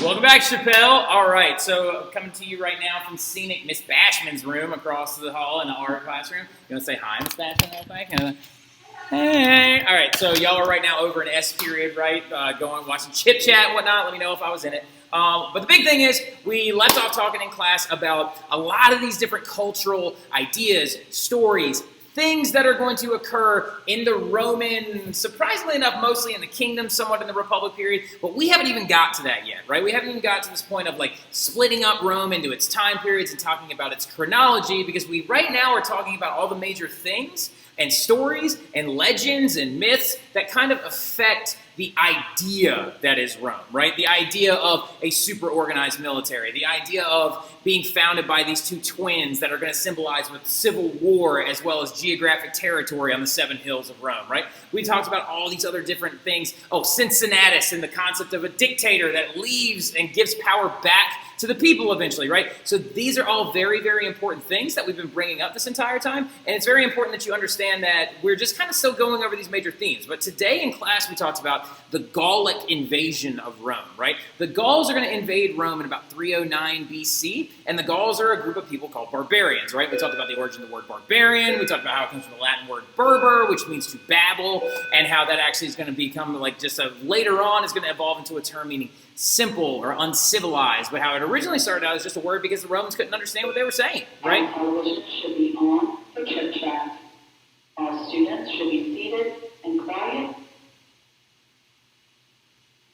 Welcome back, Chappelle. All right, so coming to you right now from scenic Miss Bashman's room across the hall in the art classroom. You want to say hi, Miss Bashman, real quick? Hey. All right, so y'all are right now over in S period, right? Going, watching Chip Chat and whatnot. Let me know if I was in it. But the big thing is, we left off talking in class about a lot of these different cultural ideas, stories, things that are going to occur in the Roman, surprisingly enough, mostly in the kingdom, somewhat in the Republic period, but we haven't even got to that yet, right? We haven't even got to this point of like splitting up Rome into its time periods and talking about its chronology, because we right now are talking about all the major things and stories and legends and myths that kind of affect the idea that is Rome, right? The idea of a super organized military, the idea of being founded by these two twins that are going to symbolize with civil war as well as geographic territory on the seven hills of Rome, right? We talked about all these other different things. Oh, Cincinnatus and the concept of a dictator that leaves and gives power back to the people eventually, right? So these are all very, very important things that we've been bringing up this entire time, and it's very important that you understand that we're just kind of still going over these major themes. But today in class we talked about the Gallic invasion of Rome, right? The Gauls are going to invade Rome in about 309 BC, and the Gauls are a group of people called barbarians, right? We talked about the origin of the word barbarian, we talked about how it comes from the Latin word berber, which means to babble, and how that actually is going to become like just later on is going to evolve into a term meaning simple or uncivilized, but how it originally started out as just a word because the Romans couldn't understand what they were saying, right? Our television should be on for Chip Chat. Our students should be seated and quiet.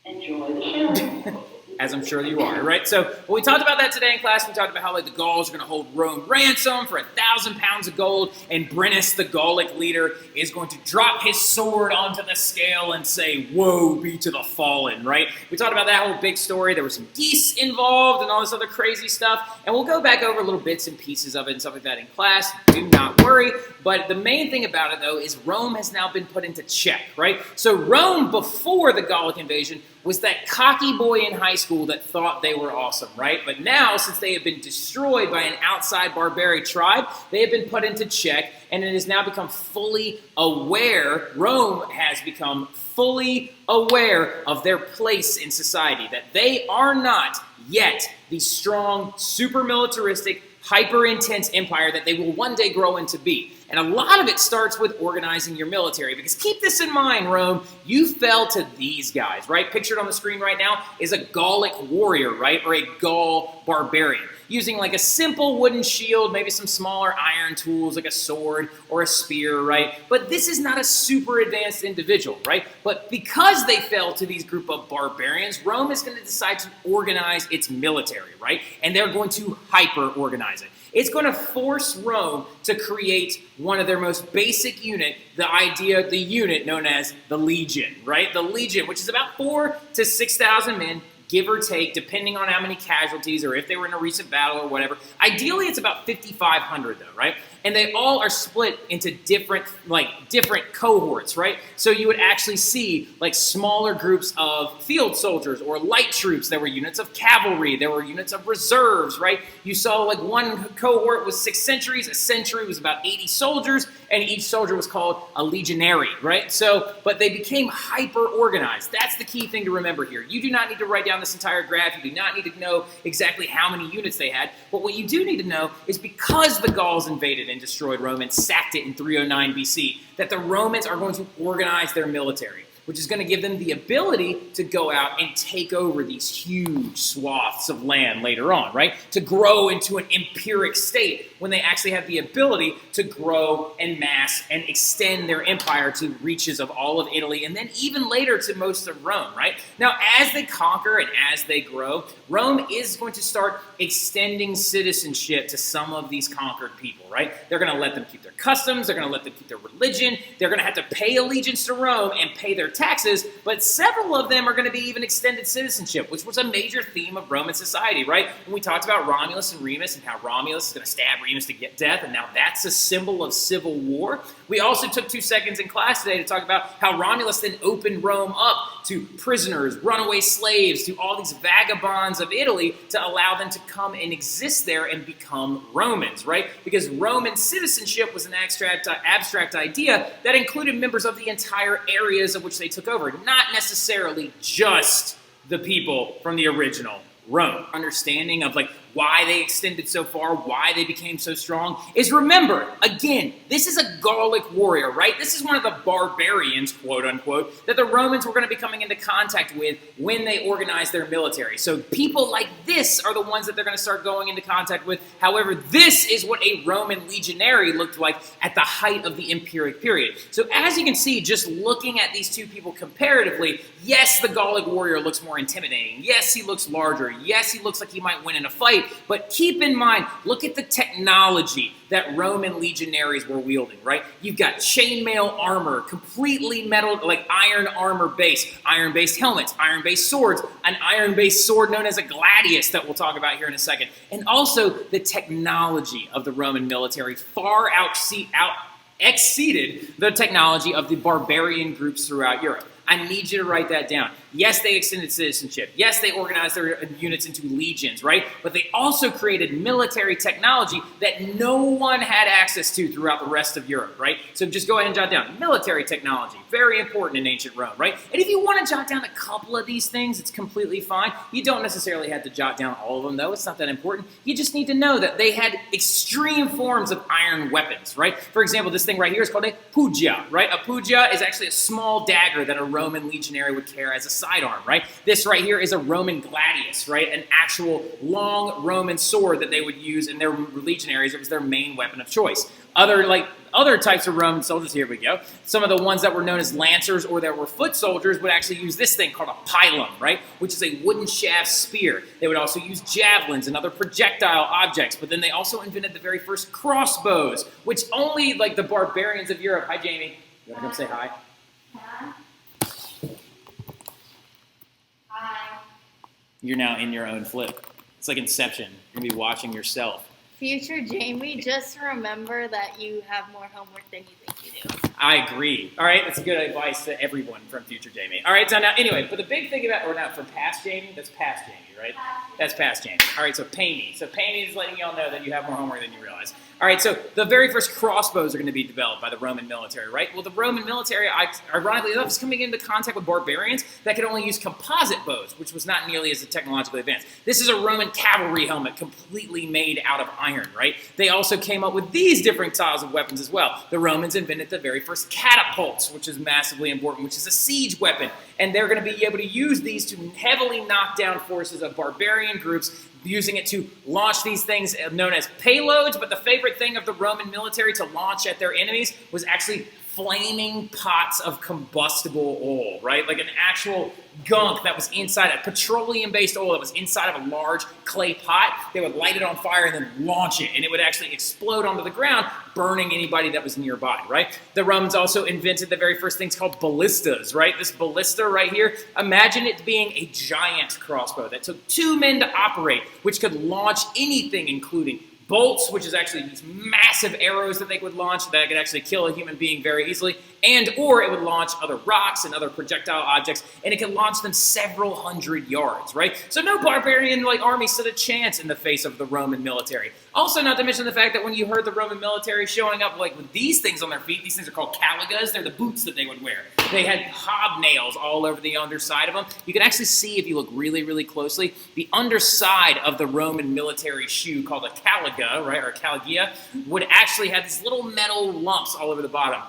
Enjoy the show. As I'm sure you are, right? So when we talked about that today in class, we talked about how like the Gauls are going to hold Rome ransom for 1,000 pounds of gold, and Brennus, the Gallic leader, is going to drop his sword onto the scale and say, "Woe be to the fallen," right? We talked about that whole big story. There were some geese involved and all this other crazy stuff, and we'll go back over little bits and pieces of it and stuff like that in class. Do not worry. But the main thing about it, though, is Rome has now been put into check, right? So Rome, before the Gallic invasion, was that cocky boy in high school that thought they were awesome, right? But now, since they have been destroyed by an outside barbaric tribe, they have been put into check, and it has now become fully aware. Rome has become fully aware of their place in society, that they are not yet the strong, super militaristic, hyper-intense empire that they will one day grow into be. And a lot of it starts with organizing your military, because keep this in mind, Rome, you fell to these guys, right? Pictured on the screen right now is a Gallic warrior, right? Or a Gaul barbarian, using like a simple wooden shield, maybe some smaller iron tools like a sword or a spear, right? But this is not a super advanced individual, right? But because they fell to these group of barbarians, Rome is going to decide to organize its military, right? And they're going to hyper-organize it. It's going to force Rome to create one of their most basic unit, the unit known as the legion, right? The legion, which is about 4,000 to 6,000 men, give or take, depending on how many casualties or if they were in a recent battle or whatever. Ideally, it's about 5,500 though, right? And they all are split into different cohorts, right? So you would actually see like smaller groups of field soldiers or light troops. There were units of cavalry. There were units of reserves, right? You saw like one cohort was 6 centuries. A century was about 80 soldiers, and each soldier was called a legionary, right? So, but they became hyper-organized. That's the key thing to remember here. You do not need to write down this entire graph. You do not need to know exactly how many units they had. But what you do need to know is because the Gauls invaded and destroyed Rome and sacked it in 309 BC, that the Romans are going to organize their military, which is going to give them the ability to go out and take over these huge swaths of land later on, right? To grow into an empiric state when they actually have the ability to grow and mass and extend their empire to reaches of all of Italy and then even later to most of Rome, right? Now, as they conquer and as they grow, Rome is going to start extending citizenship to some of these conquered people, right? They're going to let them keep their customs. They're going to let them keep their religion. They're going to have to pay allegiance to Rome and pay their taxes, but several of them are going to be even extended citizenship, which was a major theme of Roman society, right? When we talked about Romulus and Remus and how Romulus is going to stab Remus to get death, and now that's a symbol of civil war. We also took 2 seconds in class today to talk about how Romulus then opened Rome up to prisoners, runaway slaves, to all these vagabonds of Italy to allow them to come and exist there and become Romans, right? Because Roman citizenship was an abstract idea that included members of the entire areas of which they took over, not necessarily just the people from the original Rome. Understanding of like why they extended so far, why they became so strong, is remember, again, this is a Gallic warrior, right? This is one of the barbarians, quote unquote, that the Romans were going to be coming into contact with when they organized their military. So people like this are the ones that they're going to start going into contact with. However, this is what a Roman legionary looked like at the height of the empiric period. So as you can see, just looking at these two people comparatively, yes, the Gallic warrior looks more intimidating. Yes, he looks larger. Yes, he looks like he might win in a fight. But keep in mind, look at the technology that Roman legionaries were wielding, right? You've got chainmail armor, completely metal, like iron armor base, iron-based helmets, iron-based swords, an iron-based sword known as a gladius that we'll talk about here in a second. And also the technology of the Roman military far exceeded the technology of the barbarian groups throughout Europe. I need you to write that down. Yes, they extended citizenship. Yes, they organized their units into legions, right? But they also created military technology that no one had access to throughout the rest of Europe, right? So just go ahead and jot down military technology, very important in ancient Rome, right? And if you want to jot down a couple of these things, it's completely fine. You don't necessarily have to jot down all of them, though. It's not that important. You just need to know that they had extreme forms of iron weapons, right? For example, this thing right here is called a puggia, right? A puggia is actually a small dagger that a Roman legionary would carry as a sidearm, right? This right here is a Roman gladius, right? An actual long Roman sword that they would use in their legionaries. It was their main weapon of choice. Other types of Roman soldiers, here we go. Some of the ones that were known as lancers or that were foot soldiers would actually use this thing called a pilum, right? Which is a wooden shaft spear. They would also use javelins and other projectile objects, but then they also invented the very first crossbows, which only like the barbarians of Europe. Hi, Jamie. You want to come say hi? Hi. Hi. You're now in your own flip. It's like Inception. You're going to be watching yourself. Future Jamie, just remember that you have more homework than you think you do. I agree. All right, that's good advice to everyone from future Jamie. All right, so now, anyway, but the big thing about, or not from past Jamie, that's past Jamie, right? That's past Jamie. All right, so Payne. So Payne is letting y'all know that you have more homework than you realize. All right, so the very first crossbows are going to be developed by the Roman military, right? Well, the Roman military, ironically enough, is coming into contact with barbarians that could only use composite bows, which was not nearly as technologically advanced. This is a Roman cavalry helmet completely made out of iron, right? They also came up with these different styles of weapons as well. The Romans invented the very first catapults, which is massively important, which is a siege weapon. And they're going to be able to use these to heavily knock down forces of barbarian groups, using it to launch these things known as payloads. But the favorite thing of the Roman military to launch at their enemies was actually flaming pots of combustible oil, right? Like an actual gunk that was inside a petroleum-based oil that was inside of a large clay pot. They would light it on fire and then launch it, and it would actually explode onto the ground, burning anybody that was nearby, right? The Romans also invented the very first things called ballistas, right? This ballista right here, imagine it being a giant crossbow that took 2 men to operate, which could launch anything, including bolts, which is actually these massive arrows that they would launch that could actually kill a human being very easily, and or it would launch other rocks and other projectile objects, and it could launch them several hundred yards, right? So no barbarian army stood a chance in the face of the Roman military. Also, not to mention the fact that when you heard the Roman military showing up with these things on their feet, these things are called caligas, they're the boots that they would wear. They had hobnails all over the underside of them. You can actually see, if you look really, really closely, the underside of the Roman military shoe called a caliga, right, or caligia, would actually have these little metal lumps all over the bottom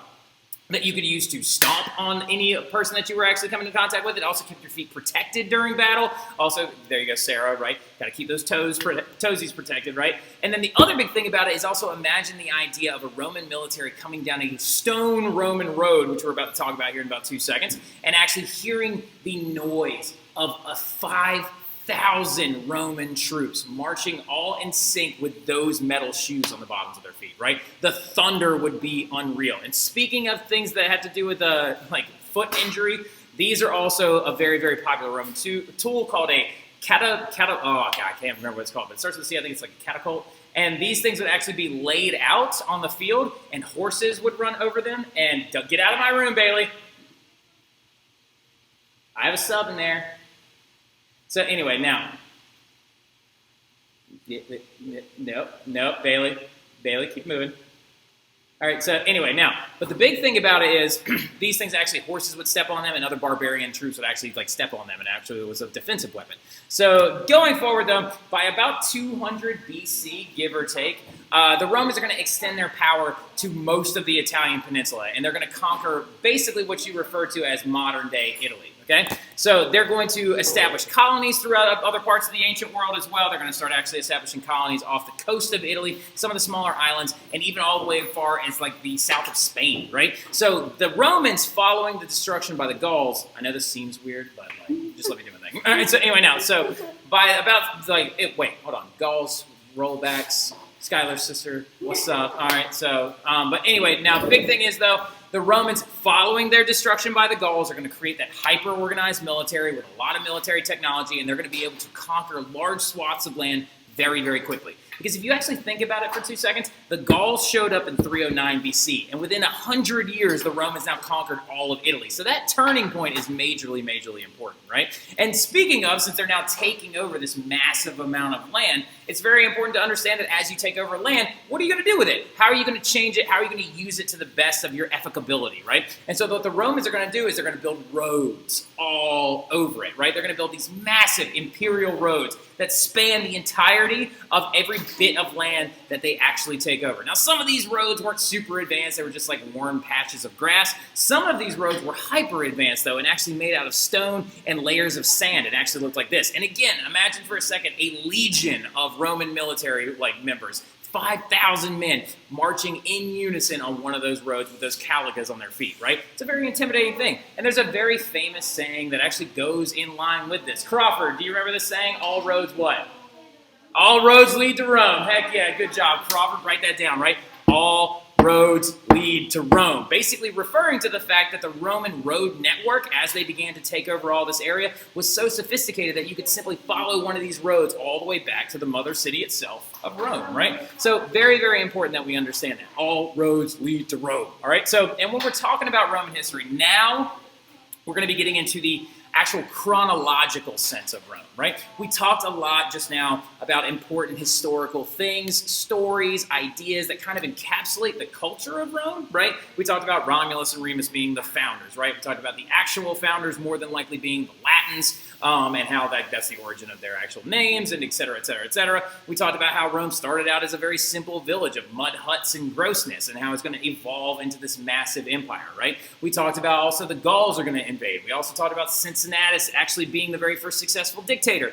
that you could use to stomp on any person that you were actually coming in contact with. It also kept your feet protected during battle. Also, there you go, Sarah, right? Got to keep those toesies protected, right? And then the other big thing about it is also imagine the idea of a Roman military coming down a stone Roman road, which we're about to talk about here in about 2 seconds, and actually hearing the noise of a 5,000 Roman troops marching all in sync with those metal shoes on the bottoms of their feet, right? The thunder would be unreal. And speaking of things that had to do with foot injury, these are also a very, very popular Roman tool called a I can't remember what it's called, but it starts with a C. I think it's like a catapult. And these things would actually be laid out on the field, and horses would run over them. And get out of my room, Bailey. I have a sub in there. So anyway, now. Nope, Bailey, keep moving. All right, so anyway, now, but the big thing about it is these things actually, horses would step on them and other barbarian troops would actually like step on them, and actually it was a defensive weapon. So going forward though, by about 200 BC, give or take, the Romans are going to extend their power to most of the Italian peninsula, and they're going to conquer basically what you refer to as modern day Italy. Okay? So they're going to establish colonies throughout other parts of the ancient world as well. They're going to start actually establishing colonies off the coast of Italy, some of the smaller islands, and even all the way far as like the south of Spain, right? So the Romans, following the destruction by the Gauls, I know this seems weird, but like, just let me do my thing. All right, so anyway, now, so by about wait, hold on. Gauls, rollbacks, Skylar's sister, what's up? All right, so, but anyway, now the big thing is though, the Romans, following their destruction by the Gauls, are going to create that hyper-organized military with a lot of military technology, and they're going to be able to conquer large swaths of land very, very quickly. Because if you actually think about it for 2 seconds, the Gauls showed up in 309 BC, and within 100 years, the Romans now conquered all of Italy. So that turning point is majorly, majorly important, right? And speaking of, since they're now taking over this massive amount of land, it's very important to understand that as you take over land, what are you going to do with it? How are you going to change it? How are you going to use it to the best of your efficability, right? And so what the Romans are going to do is they're going to build roads all over it, right? They're going to build these massive imperial roads that span the entirety of every bit of land that they actually take over. Now, some of these roads weren't super advanced. They were just like worn patches of grass. Some of these roads were hyper advanced, though, and actually made out of stone and layers of sand. It actually looked like this. And again, imagine for a second a legion of Roman military members. 5,000 men marching in unison on one of those roads with those caligas on their feet, right? It's a very intimidating thing. And there's a very famous saying that actually goes in line with this. Crawford, do you remember this saying? All roads what? All roads lead to Rome. Heck yeah, good job. Crawford, write that down, right? All roads lead to Rome. Basically referring to the fact that the Roman road network, as they began to take over all this area, was so sophisticated that you could simply follow one of these roads all the way back to the mother city itself of Rome, right? So very, very important that we understand that. All roads lead to Rome, all right? So, and when we're talking about Roman history, now we're going to be getting into the actual chronological sense of Rome, right? We talked a lot just now about important historical things, stories, ideas that kind of encapsulate the culture of Rome, right? We talked about Romulus and Remus being the founders, right? We talked about the actual founders more than likely being the Latins, and how that's the origin of their actual names, and et cetera, et cetera, et cetera. We talked about how Rome started out as a very simple village of mud huts and grossness, and how it's going to evolve into this massive empire, right? We talked about also the Gauls are going to invade. We also talked about Cincinnatus actually being the very first successful dictator.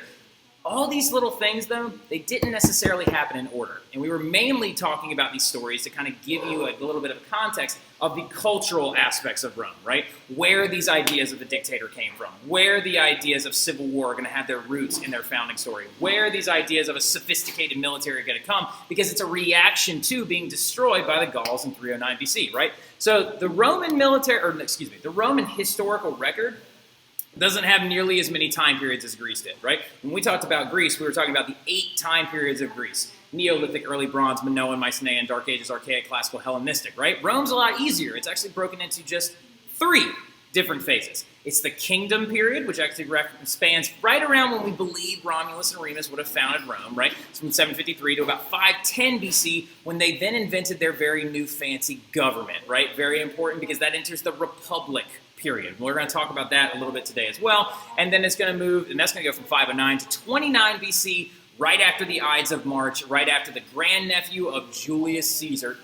All these little things, though, they didn't necessarily happen in order. And we were mainly talking about these stories to kind of give you a little bit of context of the cultural aspects of Rome, right? Where these ideas of the dictator came from, where the ideas of civil war are going to have their roots in their founding story, where these ideas of a sophisticated military are going to come, because it's a reaction to being destroyed by the Gauls in 309 BC, right? So the Roman the Roman historical record doesn't have nearly as many time periods as Greece did, right? When we talked about Greece, we were talking about the 8 time periods of Greece. Neolithic, Early Bronze, Minoan, Mycenaean, Dark Ages, Archaic, Classical, Hellenistic, right? Rome's a lot easier. It's actually broken into just 3 different phases. It's the Kingdom period, which actually spans right around when we believe Romulus and Remus would have founded Rome, right? It's from 753 to about 510 BC, when they then invented their very new fancy government, right? Very important, because that enters the Republic period. We're going to talk about that a little bit today as well. And then it's going to move, and that's going to go from 509 to 29 BC, right after the Ides of March, right after the grandnephew of Julius Caesar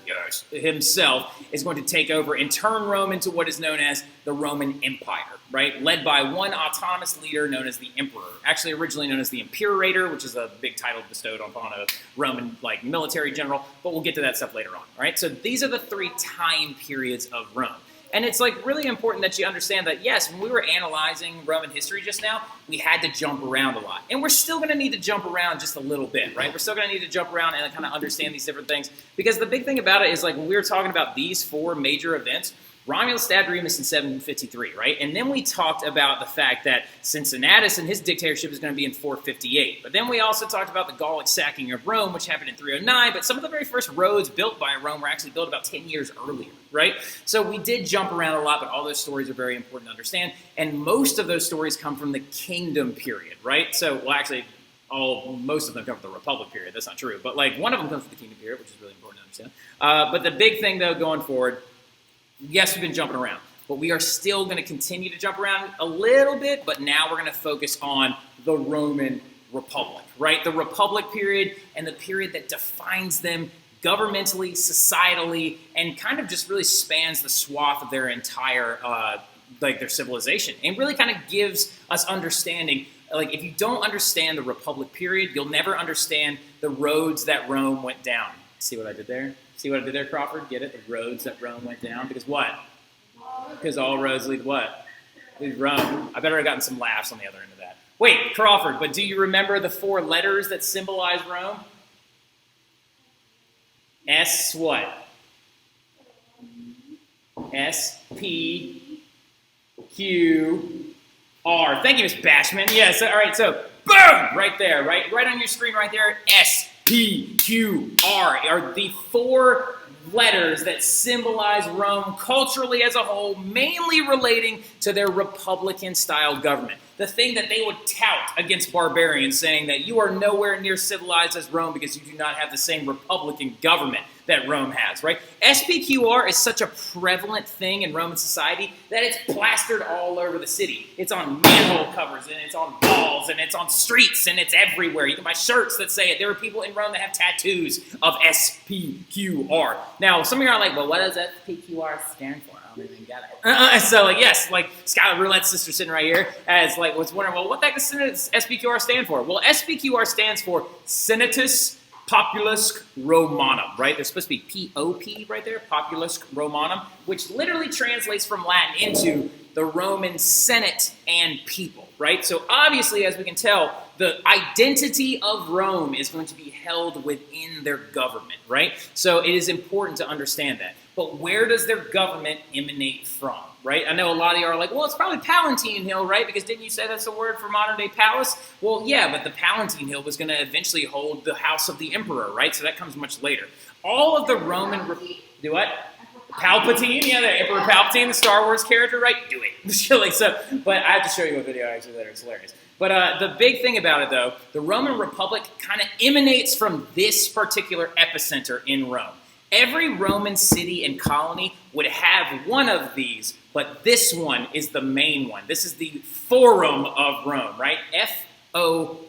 himself is going to take over and turn Rome into what is known as the Roman Empire, right? Led by one autonomous leader known as the Emperor, actually originally known as the Imperator, which is a big title bestowed upon a Roman military general, but we'll get to that stuff later on, all right? So these are the 3 time periods of Rome. And it's really important that you understand that, yes, when we were analyzing Roman history just now, we had to jump around a lot. And we're still going to need to jump around just a little bit, right? We're still going to need to jump around and kind of understand these different things. Because the big thing about it is, when we were talking about these 4 major events, Romulus stabbed Remus in 753, right? And then we talked about the fact that Cincinnatus and his dictatorship is going to be in 458. But then we also talked about the Gallic sacking of Rome, which happened in 309. But some of the very first roads built by Rome were actually built about 10 years earlier, right? So we did jump around a lot, but all those stories are very important to understand. And most of those stories come from the Kingdom period, right? So, well, actually, most of them come from the Republic period. That's not true, but like one of them comes from the Kingdom period, which is really important to understand. But the big thing though going forward, yes, we've been jumping around, but we are still going to continue to jump around a little bit, but now we're going to focus on the Roman Republic, right? The Republic period and the period that defines them governmentally, societally, and kind of just really spans the swath of their entire, like their civilization, and really kind of gives us understanding. Like if you don't understand the Republic period, you'll never understand the roads that Rome went down. See what I did there? See what I did there, Crawford? Get it? The roads that Rome went down. Because what? Because all roads lead what? Lead Rome. I better have gotten some laughs on the other end of that. Wait, Crawford, but do you remember the 4 letters that symbolize Rome? S what? S-P-Q-R. Thank you, Miss Bashman. Yes, all right, so boom, right there, right on your screen right there, S-P-Q-R are the 4 letters that symbolize Rome culturally as a whole, mainly relating to their Republican-style government. The thing that they would tout against barbarians, saying that you are nowhere near civilized as Rome because you do not have the same Republican government that Rome has, right? SPQR is such a prevalent thing in Roman society that it's plastered all over the city. It's on manhole covers, and it's on walls, and it's on streets, and it's everywhere. You can buy shirts that say it. There are people in Rome that have tattoos of SPQR. Now, some of you are like, well, what does SPQR stand for? I don't even get it. So, like, yes, like Skylar Roulette's sister sitting right here as, like, was wondering, well, what the heck does SPQR stand for? Well, SPQR stands for Senatus Populusque Romanum, right? There's supposed to be P-O-P right there, Populusque Romanum, which literally translates from Latin into the Roman Senate and people, right? So obviously, as we can tell, the identity of Rome is going to be held within their government, right? So it is important to understand that. But where does their government emanate from, right? I know a lot of you are like, well, it's probably Palatine Hill, right? Because didn't you say that's the word for modern-day palace? Well, yeah, but the Palatine Hill was going to eventually hold the house of the emperor, right? So that comes much later. All of the Roman... Do what? Palpatine? Yeah, the Emperor Palpatine, the Star Wars character, right? Do it. Like, so, but I have to show you a video actually later. It's hilarious. But the big thing about it, though, the Roman Republic kind of emanates from this particular epicenter in Rome. Every Roman city and colony would have one of these, but this one is the main one. This is the Forum of Rome, right? F-O-R-U-M,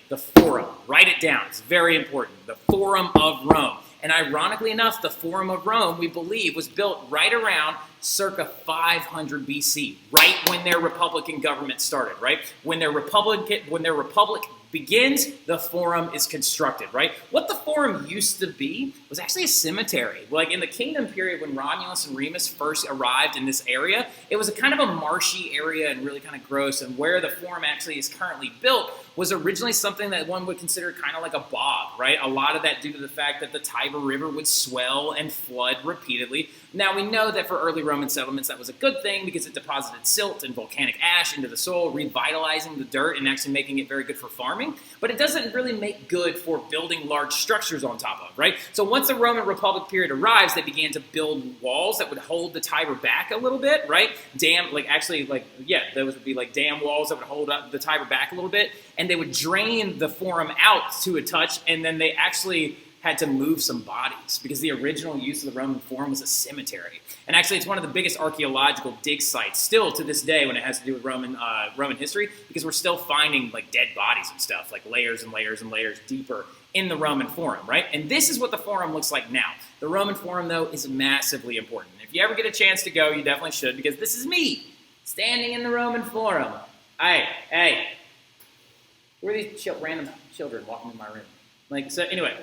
the Forum. Write it down. It's very important. The Forum of Rome. And ironically enough, the Forum of Rome, we believe, was built right around circa 500 BC, right when their Republican government started, right? When their republic begins, the Forum is constructed, right? What the Forum used to be was actually a cemetery. Like in the Kingdom period, when Romulus and Remus first arrived in this area, it was a kind of a marshy area and really kind of gross, and where the Forum actually is currently built was originally something that one would consider kind of like a bog, right? A lot of that due to the fact that the Tiber River would swell and flood repeatedly. Now, we know that for early Roman settlements, that was a good thing because it deposited silt and volcanic ash into the soil, revitalizing the dirt and actually making it very good for farming. But it doesn't really make good for building large structures on top of, right? So once the Roman Republic period arrives, they began to build walls that would hold the Tiber back a little bit, right? Those would be like dam walls that would hold up the Tiber back a little bit. And they would drain the Forum out to a touch, and then they actually had to move some bodies because the original use of the Roman Forum was a cemetery. And actually, it's one of the biggest archaeological dig sites still to this day when it has to do with Roman history, because we're still finding like dead bodies and stuff, like layers and layers and layers deeper in the Roman Forum, right? And this is what the Forum looks like now. The Roman Forum, though, is massively important. If you ever get a chance to go, you definitely should, because this is me standing in the Roman Forum. Hey. Who are these random children walking in my room? Like, so anyway,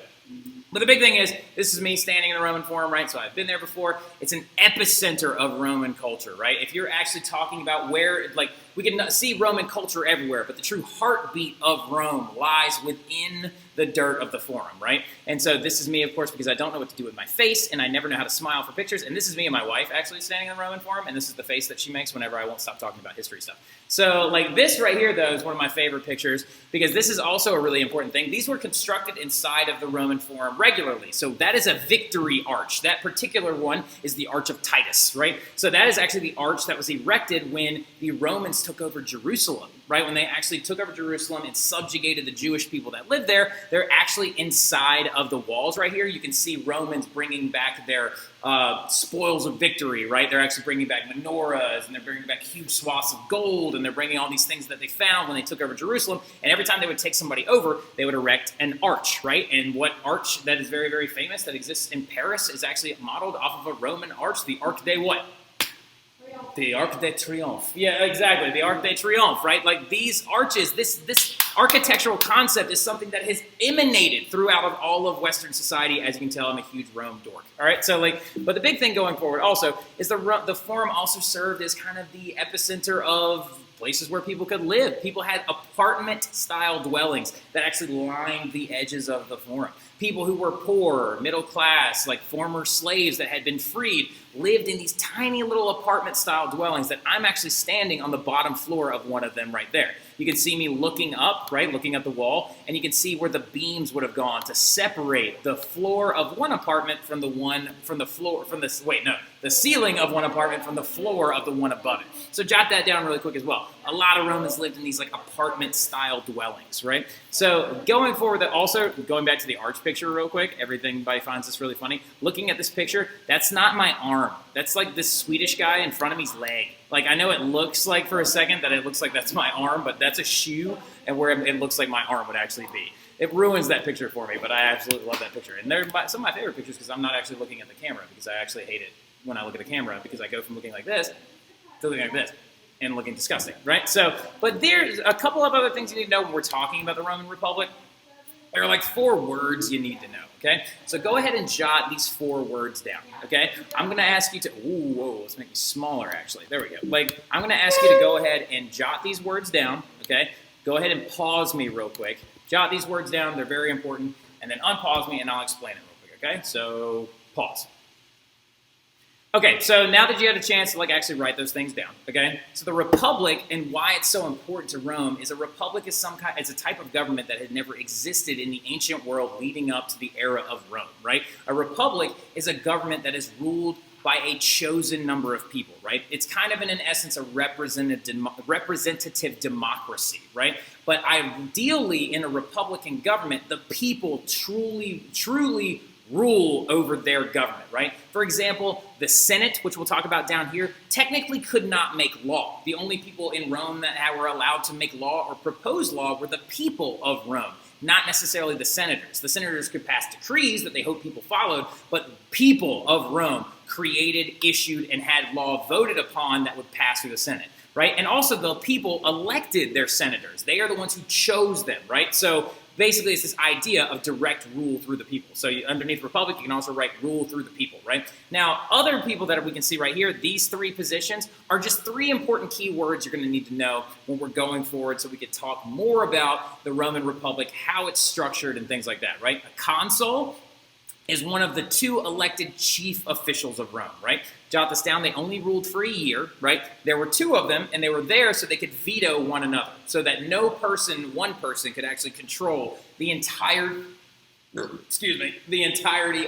but the big thing is, this is me standing in the Roman Forum, right? So I've been there before. It's an epicenter of Roman culture, right? If you're actually talking about where, like, we can see Roman culture everywhere, but the true heartbeat of Rome lies within the dirt of the Forum, right? And so this is me, of course, because I don't know what to do with my face, and I never know how to smile for pictures. And this is me and my wife actually standing in the Roman Forum, and this is the face that she makes whenever I won't stop talking about history stuff. So, like, this right here, though, is one of my favorite pictures, because this is also a really important thing. These were constructed inside of the Roman Forum regularly. So that is a victory arch. That particular one is the Arch of Titus, right? So that is actually the arch that was erected when the Romans took over Jerusalem, right? When they actually took over Jerusalem and subjugated the Jewish people that lived there, they're actually inside of the walls right here. You can see Romans bringing back their spoils of victory, right? They're actually bringing back menorahs, and they're bringing back huge swaths of gold, and they're bringing all these things that they found when they took over Jerusalem. And every time they would take somebody over, they would erect an arch, right? And what arch that is very, very famous that exists in Paris is actually modeled off of a Roman arch, the Arc de what? The Arc de Triomphe. Yeah, exactly. The Arc de Triomphe, right? Like these arches, this architectural concept is something that has emanated throughout of all of Western society. As you can tell, I'm a huge Rome dork. All right, so but the big thing going forward also is the Forum also served as kind of the epicenter of places where people could live. People had apartment-style dwellings that actually lined the edges of the Forum. People who were poor, middle class, like former slaves that had been freed, lived in these tiny little apartment-style dwellings that I'm actually standing on the bottom floor of one of them right there. You can see me looking up, right, looking at the wall, and you can see where the beams would have gone to separate the floor of one apartment from the ceiling of one apartment from the floor of the one above it. So jot that down really quick as well. A lot of Romans lived in these like apartment-style dwellings, right? So going forward, that also, going back to the arch picture real quick, everybody finds this really funny. Looking at this picture, that's not my arm. That's like this Swedish guy in front of me's leg. Like, I know it looks like for a second that it looks like that's my arm, but that's a shoe, and where it looks like my arm would actually be. It ruins that picture for me, but I absolutely love that picture. And they're some of my favorite pictures because I'm not actually looking at the camera, because I actually hate it when I look at the camera, because I go from looking like this to looking like this and looking disgusting, right? So, but there's a couple of other things you need to know when we're talking about the Roman Republic. There are like 4 words you need to know, okay? So go ahead and jot these 4 words down, okay? I'm going to ask you to, let's make these smaller, actually. There we go. Like, I'm going to ask you to go ahead and jot these words down, okay? Go ahead and pause me real quick. Jot these words down. They're very important. And then unpause me, and I'll explain it real quick, okay? So pause. Okay, so now that you had a chance to actually write those things down, okay? So the republic, and why it's so important to Rome, is a republic is it's a type of government that had never existed in the ancient world leading up to the era of Rome, right? A republic is a government that is ruled by a chosen number of people, right? It's kind of in essence a representative democracy, right? But ideally in a republican government, the people truly rule over their government, right? For example, the Senate, which we'll talk about down here, technically could not make law. The only people in Rome that were allowed to make law or propose law were the people of Rome, not necessarily the senators. The senators could pass decrees that they hoped people followed, but people of Rome created, issued, and had law voted upon that would pass through the Senate, right? And also the people elected their senators. They are the ones who chose them, right? So basically, it's this idea of direct rule through the people. So underneath republic, you can also write rule through the people, right? Now, other people that we can see right here, these 3 positions are just 3 important key words you're going to need to know when we're going forward so we could talk more about the Roman Republic, how it's structured, and things like that, right? A consul is one of the 2 elected chief officials of Rome, right? Jot this down. They only ruled for a year, right? There were 2 of them, and they were there so they could veto one another, so that one person could actually control the entirety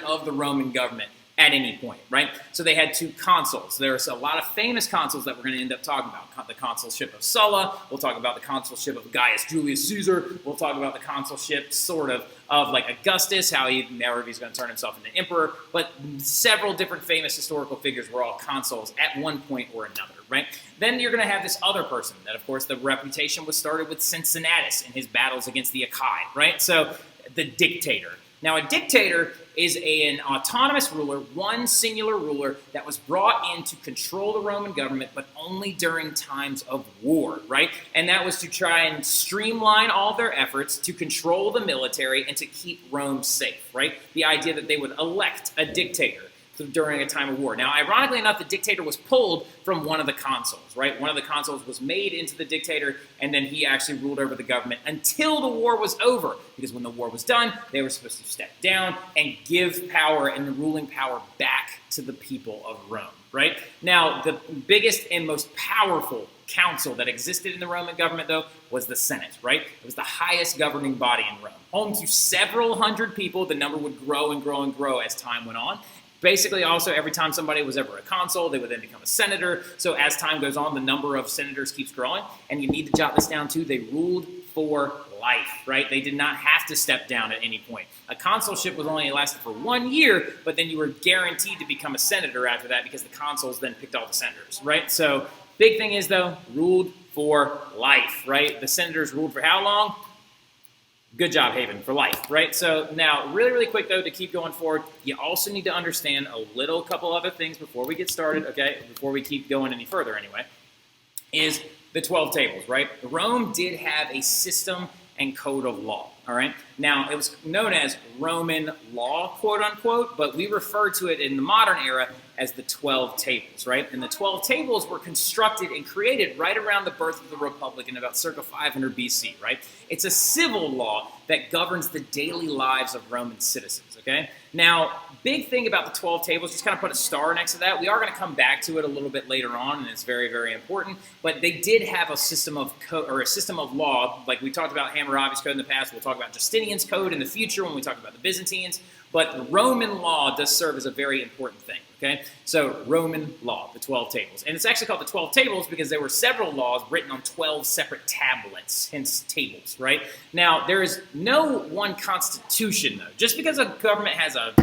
of the Roman government at any point, right? So they had 2 consuls. There's a lot of famous consuls that we're going to end up talking about. The consulship of Sulla. We'll talk about the consulship of Gaius Julius Caesar. We'll talk about the consulship, sort of like Augustus, how he's going to turn himself into emperor. But several different famous historical figures were all consuls at one point or another, right? Then you're going to have this other person that, of course, the reputation was started with Cincinnatus in his battles against the Achae, right? So the dictator. Now, a dictator is an autonomous ruler, one singular ruler that was brought in to control the Roman government, but only during times of war, right? And that was to try and streamline all of their efforts to control the military and to keep Rome safe, right? The idea that they would elect a dictator during a time of war. Now, ironically enough, the dictator was pulled from one of the consuls, right? One of the consuls was made into the dictator, and then he actually ruled over the government until the war was over, because when the war was done, they were supposed to step down and give power and the ruling power back to the people of Rome, right? Now, the biggest and most powerful council that existed in the Roman government, though, was the Senate, right? It was the highest governing body in Rome. Home to several hundred people, the number would grow and grow and grow as time went on. Basically, also, every time somebody was ever a consul, they would then become a senator. So as time goes on, the number of senators keeps growing. And you need to jot this down, too. They ruled for life, right? They did not have to step down at any point. A consulship was only lasted for 1 year, but then you were guaranteed to become a senator after that because the consuls then picked all the senators, right? So big thing is, though, ruled for life, right? The senators ruled for how long? Good job, Haven, for life, right? So now, really, really quick, though, to keep going forward, you also need to understand a couple other things before we get started, okay? Before we keep going any further, anyway, is the 12 tables, right? Rome did have a system and code of law, all right? Now, it was known as Roman law, quote unquote, but we refer to it in the modern era as the 12 tables, right? And the 12 tables were constructed and created right around the birth of the Republic in about circa 500 BC, right? It's a civil law that governs the daily lives of Roman citizens, okay? Now, big thing about the 12 tables, just kind of put a star next to that. We are going to come back to it a little bit later on, and it's very, very important. But they did have a system of code, or a system of law, like we talked about Hammurabi's code in the past. We'll talk about Justinian's code in the future when we talk about the Byzantines. But the Roman law does serve as a very important thing, okay? So Roman law, the 12 tables. And it's actually called the 12 tables because there were several laws written on 12 separate tablets, hence tables, right? Now, there is no one constitution, though. Just because a government has a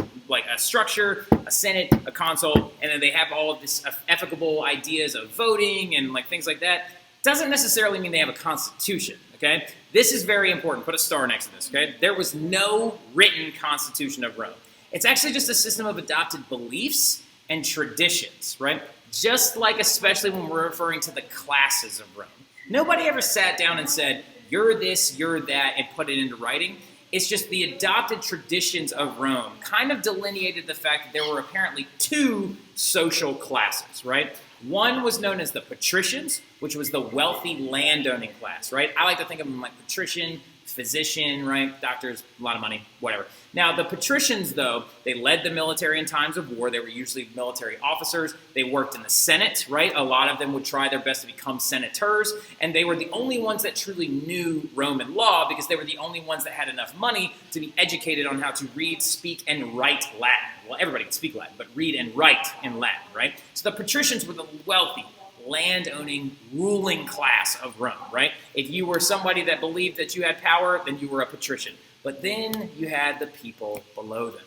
structure, a senate, a consul, and then they have all of this ethical ideas of voting and things like that, doesn't necessarily mean they have a constitution, okay? This is very important. Put a star next to this, okay? There was no written constitution of Rome. It's actually just a system of adopted beliefs and traditions, right? Just like especially when we're referring to the classes of Rome. Nobody ever sat down and said, you're this, you're that, and put it into writing. It's just the adopted traditions of Rome kind of delineated the fact that there were apparently two social classes, right? One was known as the patricians, which was the wealthy landowning class, right? I like to think of them like patrician, physician, right? Doctors, a lot of money, whatever. Now, the patricians, though, they led the military in times of war. They were usually military officers. They worked in the Senate, right? A lot of them would try their best to become senators, and they were the only ones that truly knew Roman law because they were the only ones that had enough money to be educated on how to read, speak, and write Latin. Well, everybody can speak Latin, but read and write in Latin, right? So the patricians were the wealthy, land-owning, ruling class of Rome, right? If you were somebody that believed that you had power, then you were a patrician. But then you had the people below them,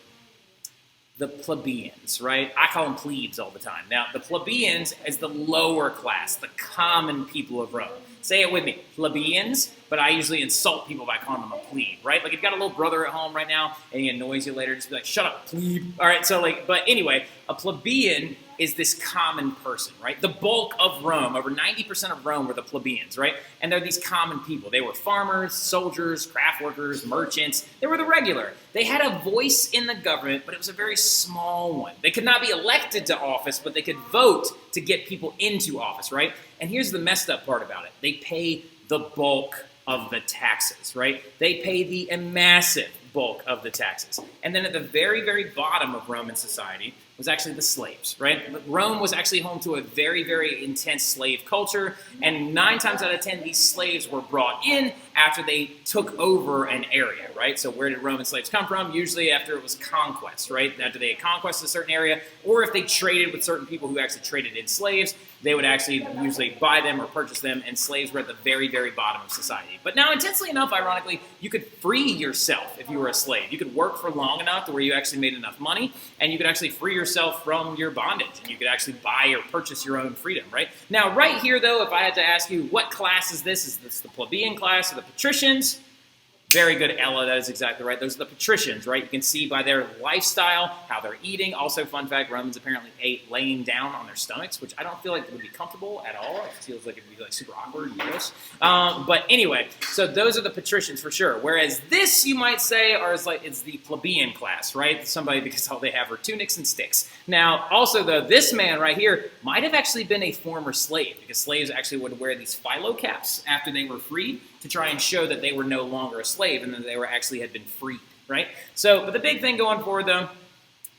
the plebeians, right? I call them plebes all the time. Now, the plebeians is the lower class, the common people of Rome. Say it with me, plebeians, but I usually insult people by calling them a plebe, right? Like if you've got a little brother at home right now and he annoys you later, just be like, shut up, plebe. All right, so but anyway, a plebeian is this common person, right? The bulk of Rome, over 90% of Rome were the plebeians, right? And they're these common people. They were farmers, soldiers, craft workers, merchants. They were the regular. They had a voice in the government, but it was a very small one. They could not be elected to office, but they could vote to get people into office, right? And here's the messed up part about it. They pay the bulk of the taxes, right? They pay the massive bulk of the taxes. And then at the very, very bottom of Roman society was actually the slaves, right? Rome was actually home to a very, very intense slave culture, and 9 times out of 10, these slaves were brought in after they took over an area, right? So where did Roman slaves come from? Usually after it was conquest, right? After they had conquested a certain area, or if they traded with certain people who actually traded in slaves, they would actually usually buy them or purchase them, and slaves were at the very, very bottom of society. But now, intensely enough, ironically, you could free yourself if you were a slave. You could work for long enough to where you actually made enough money, and you could actually free yourself from your bondage, and you could actually buy or purchase your own freedom, right? Now, right here, though, if I had to ask you, what class is this? Is this the plebeian class or the patricians? Very good, Ella. That is exactly right. Those are the patricians, right? You can see by their lifestyle, how they're eating. Also, fun fact, Romans apparently ate laying down on their stomachs, which I don't feel like would be comfortable at all. It feels like it would be super awkward and gross. But anyway, so those are the patricians for sure. Whereas this, you might say, it's the plebeian class, right? Somebody, because all they have are tunics and sticks. Now, also, though, this man right here might have actually been a former slave, because slaves actually would wear these philo caps after they were freed to try and show that they were no longer a slave and that they were actually had been freed, right? So, but the big thing going forward, though,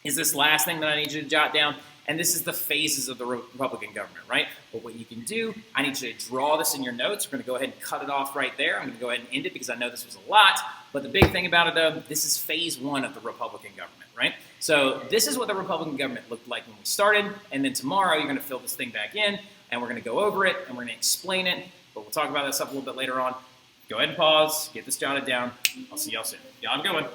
is this last thing that I need you to jot down, and this is the phases of the Republican government, right? But what you can do, I need you to draw this in your notes. We're going to go ahead and cut it off right there. I'm going to go ahead and end it because I know this was a lot. But the big thing about it, though, this is phase one of the Republican government, right? So this is what the Republican government looked like when we started, and then tomorrow you're going to fill this thing back in, and we're going to go over it, and we're going to explain it, but we'll talk about that stuff a little bit later on. Go ahead and pause, get this jotted down. I'll see y'all soon. Y'all have a good one.